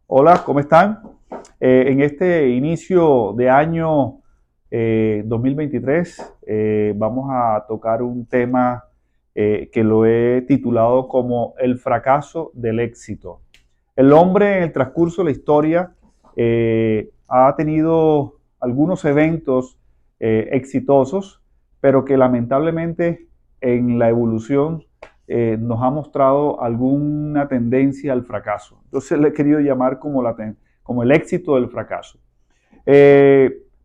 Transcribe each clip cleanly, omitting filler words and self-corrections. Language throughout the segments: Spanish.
Hola, ¿cómo están? En este inicio de año 2023 vamos a tocar un tema que lo he titulado como el fracaso del éxito. El hombre en el transcurso de la historia ha tenido algunos eventos exitosos, pero que lamentablemente en la evolución nos ha mostrado alguna tendencia al fracaso. Entonces le he querido llamar como el éxito del fracaso.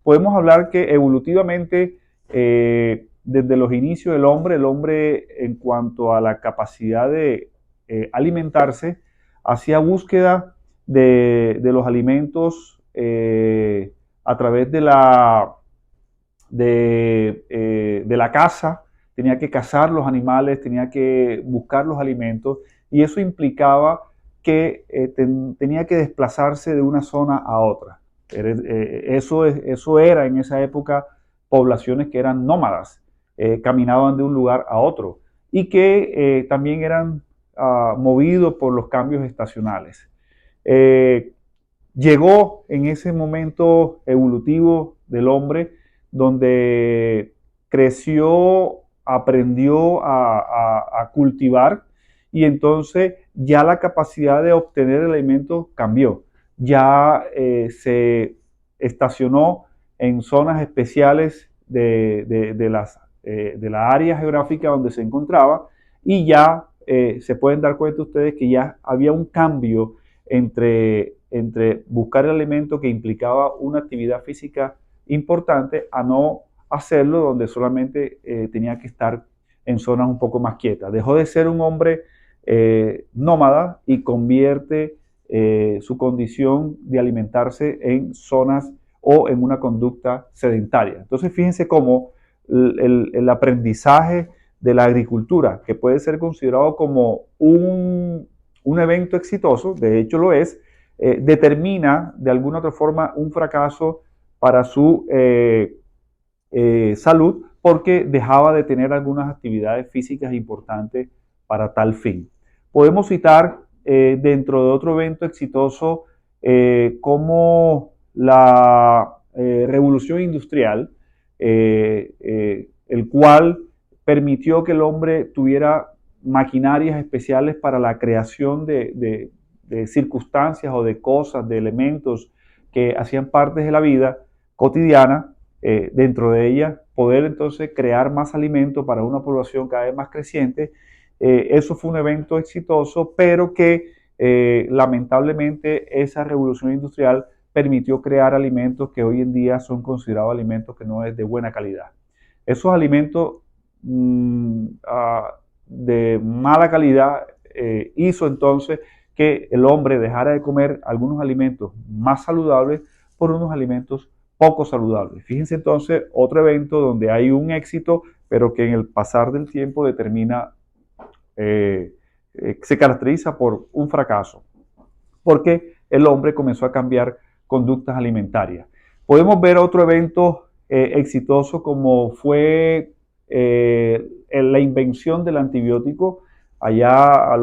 Podemos hablar que evolutivamente, desde los inicios del hombre, el hombre en cuanto a la capacidad de alimentarse, hacía búsqueda de los alimentos a través de la caza, tenía que cazar los animales, tenía que buscar los alimentos y eso implicaba que tenía que desplazarse de una zona a otra. Eso era en esa época poblaciones que eran nómadas, caminaban de un lugar a otro y que también eran movidos por los cambios estacionales. Eh, Llegó en ese momento evolutivo del hombre donde creció, aprendió a cultivar y entonces ya la capacidad de obtener el alimento cambió. Ya se estacionó en zonas especiales de la área geográfica donde se encontraba y ya se pueden dar cuenta ustedes que ya había un cambio entre buscar el alimento que implicaba una actividad física importante a no hacerlo donde solamente tenía que estar en zonas un poco más quietas. Dejó de ser un hombre nómada y convierte su condición de alimentarse en zonas o en una conducta sedentaria. Entonces fíjense cómo el aprendizaje de la agricultura, que puede ser considerado como un evento exitoso, de hecho lo es, determina de alguna otra forma un fracaso para su salud porque dejaba de tener algunas actividades físicas importantes para tal fin. Podemos citar dentro de otro evento exitoso como la revolución industrial, el cual permitió que el hombre tuviera maquinarias especiales para la creación de circunstancias o de cosas, de elementos que hacían parte de la vida cotidiana, dentro de ella poder entonces crear más alimento para una población cada vez más creciente. Eso fue un evento exitoso, pero que lamentablemente esa revolución industrial permitió crear alimentos que hoy en día son considerados alimentos que no es de buena calidad. Esos alimentos de mala calidad hizo entonces que el hombre dejara de comer algunos alimentos más saludables por unos alimentos poco saludables. Fíjense entonces otro evento donde hay un éxito, pero que en el pasar del tiempo determina, se caracteriza por un fracaso, porque el hombre comenzó a cambiar conductas alimentarias. Podemos ver otro evento exitoso como fue la invención del antibiótico allá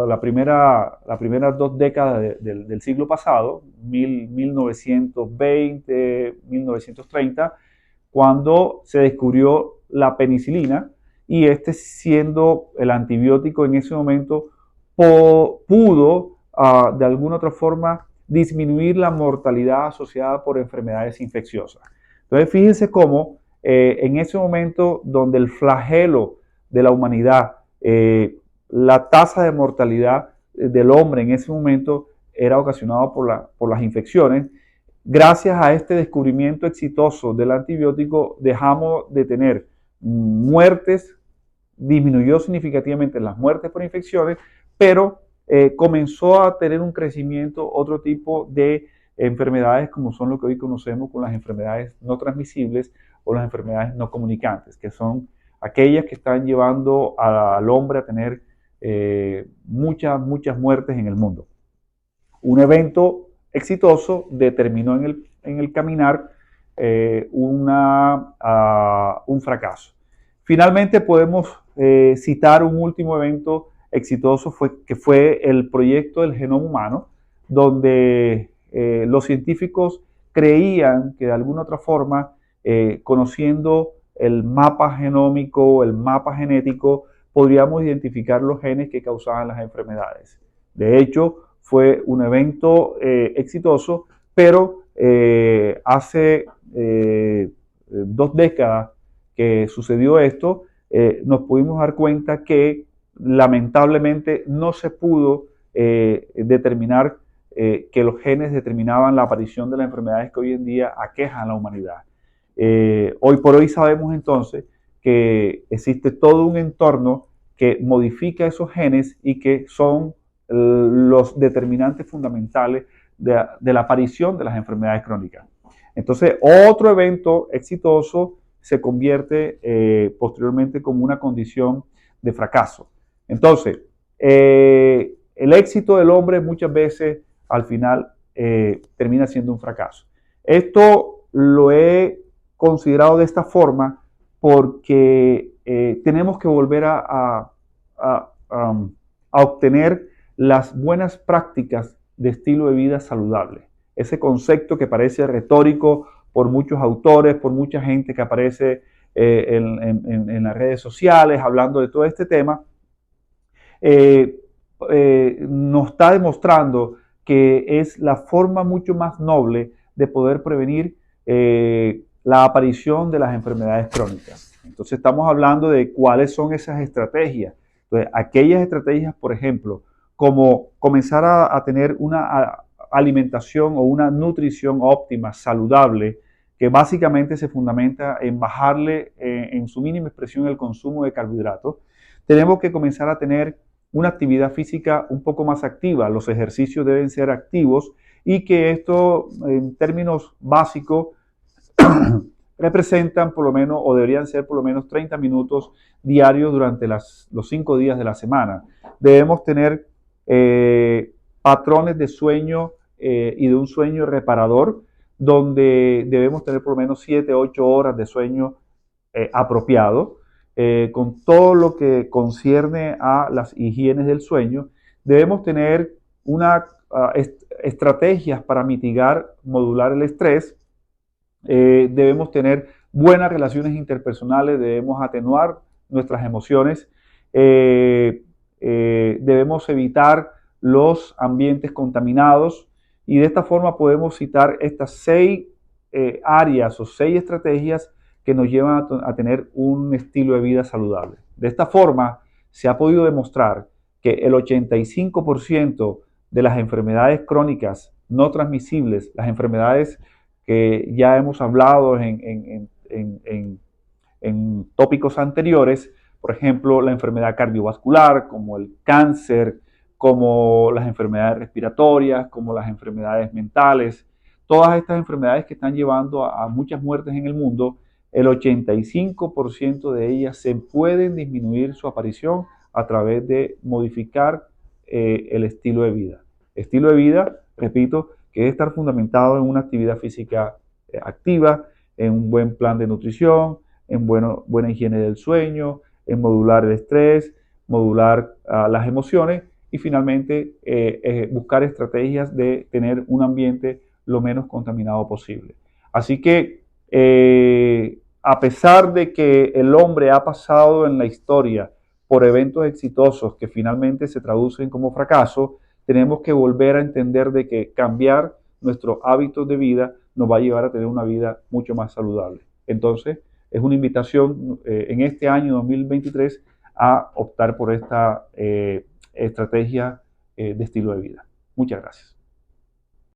las primeras 2 décadas del siglo pasado, 1920, 1930, cuando se descubrió la penicilina y este siendo el antibiótico en ese momento pudo de alguna otra forma disminuir la mortalidad asociada por enfermedades infecciosas. Entonces fíjense cómo en ese momento donde el flagelo de la humanidad, la tasa de mortalidad del hombre en ese momento era ocasionada por las infecciones. Gracias a este descubrimiento exitoso del antibiótico, dejamos de tener muertes, disminuyó significativamente las muertes por infecciones, pero comenzó a tener un crecimiento otro tipo de enfermedades como son lo que hoy conocemos con las enfermedades no transmisibles o las enfermedades no comunicantes, que son aquellas que están llevando al hombre a tener muchas muertes en el mundo. Un evento exitoso determinó en el caminar un fracaso. Finalmente podemos citar un último evento exitoso que fue el proyecto del genoma humano, donde los científicos creían que de alguna otra forma, conociendo el mapa genómico, el mapa genético, podríamos identificar los genes que causaban las enfermedades. De hecho, fue un evento exitoso, pero hace 2 décadas que sucedió esto, nos pudimos dar cuenta que lamentablemente no se pudo determinar que los genes determinaban la aparición de las enfermedades que hoy en día aquejan a la humanidad. Hoy por hoy sabemos entonces que existe todo un entorno que modifica esos genes y que son los determinantes fundamentales de la aparición de las enfermedades crónicas. Entonces, otro evento exitoso se convierte posteriormente como una condición de fracaso. Entonces, el éxito del hombre muchas veces al final termina siendo un fracaso. Esto lo he considerado de esta forma porque tenemos que volver a obtener las buenas prácticas de estilo de vida saludable. Ese concepto que parece retórico por muchos autores, por mucha gente que aparece en las redes sociales hablando de todo este tema, nos está demostrando que es la forma mucho más noble de poder prevenir la aparición de las enfermedades crónicas. Entonces estamos hablando de cuáles son esas estrategias. Entonces, aquellas estrategias, por ejemplo, como comenzar a tener una alimentación o una nutrición óptima, saludable, que básicamente se fundamenta en bajarle en su mínima expresión el consumo de carbohidratos. Tenemos que comenzar a tener una actividad física un poco más activa. Los ejercicios deben ser activos y que esto, en términos básicos, representan por lo menos, o deberían ser por lo menos 30 minutos diarios durante los 5 días de la semana. Debemos tener patrones de sueño y de un sueño reparador, donde debemos tener por lo menos 7, 8 horas de sueño apropiado. Con todo lo que concierne a las higienes del sueño, debemos tener estrategias para mitigar, modular el estrés. Debemos tener buenas relaciones interpersonales, debemos atenuar nuestras emociones, debemos evitar los ambientes contaminados y de esta forma podemos citar estas 6 áreas o 6 estrategias que nos llevan a tener un estilo de vida saludable. De esta forma se ha podido demostrar que el 85% de las enfermedades crónicas no transmisibles, las enfermedades que ya hemos hablado en tópicos anteriores, por ejemplo, la enfermedad cardiovascular, como el cáncer, como las enfermedades respiratorias, como las enfermedades mentales, todas estas enfermedades que están llevando a muchas muertes en el mundo, el 85% de ellas se pueden disminuir su aparición a través de modificar el estilo de vida. Estilo de vida, repito, que debe estar fundamentado en una actividad física activa, en un buen plan de nutrición, en buena higiene del sueño, en modular el estrés, modular las emociones y finalmente buscar estrategias de tener un ambiente lo menos contaminado posible. Así que a pesar de que el hombre ha pasado en la historia por eventos exitosos que finalmente se traducen como fracaso, tenemos que volver a entender de que cambiar nuestros hábitos de vida nos va a llevar a tener una vida mucho más saludable. Entonces, es una invitación en este año 2023 a optar por esta estrategia de estilo de vida. Muchas gracias.